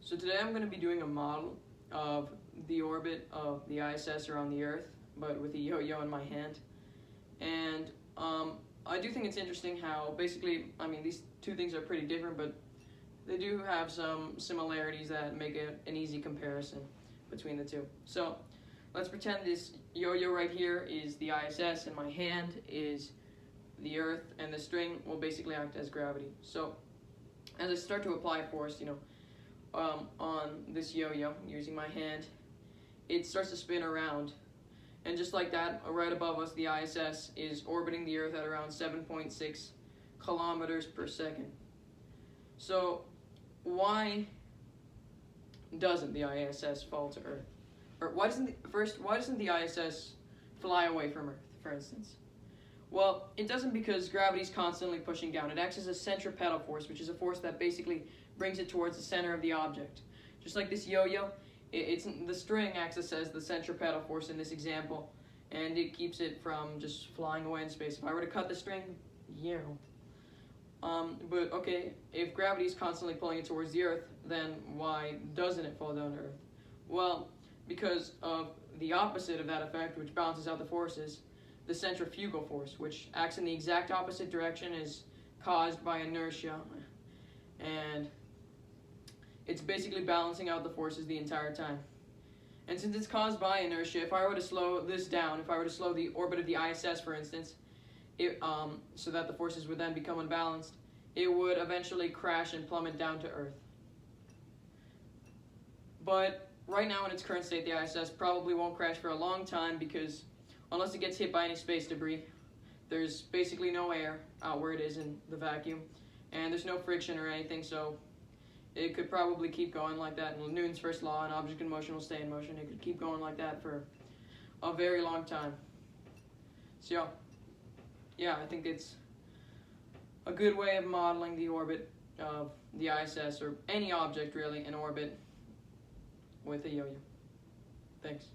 So today I'm going to be doing a model of the orbit of the ISS around the Earth, but with a yo-yo in my hand. And I do think it's interesting how basically, these two things are pretty different, but they do have some similarities that make it an easy comparison between the two. So let's pretend this yo-yo right here is the ISS and my hand is the Earth, and the string will basically act as gravity. So as I start to apply force, on this yo-yo using my hand, it starts to spin around, and just like that, right above us, the ISS is orbiting the Earth at around 7.6 kilometers per second. So why doesn't the ISS fall to Earth? Or why doesn't the ISS fly away from Earth, for instance? Well, it doesn't because gravity is constantly pushing down. It acts as a centripetal force, which is a force that basically brings it towards the center of the object. Just like this yo-yo, the string acts as the centripetal force in this example, and it keeps it from just flying away in space. If I were to cut the string, yeah. But okay, if gravity is constantly pulling it towards the Earth, then why doesn't it fall down to Earth? Well, because of the opposite of that effect, which balances out the forces, the centrifugal force, which acts in the exact opposite direction, is caused by inertia, and it's basically balancing out the forces the entire time. And since it's caused by inertia, if I were to slow this down, if I were to slow the orbit of the ISS, for instance, so that the forces would then become unbalanced, it would eventually crash and plummet down to Earth. But right now in its current state, the ISS probably won't crash for a long time because unless it gets hit by any space debris, there's basically no air out where it is in the vacuum, and there's no friction or anything, so it could probably keep going like that. And Newton's first law, an object in motion will stay in motion. It could keep going like that for a very long time. So yeah, I think it's a good way of modeling the orbit of the ISS, or any object really in orbit, with a yo-yo. Thanks.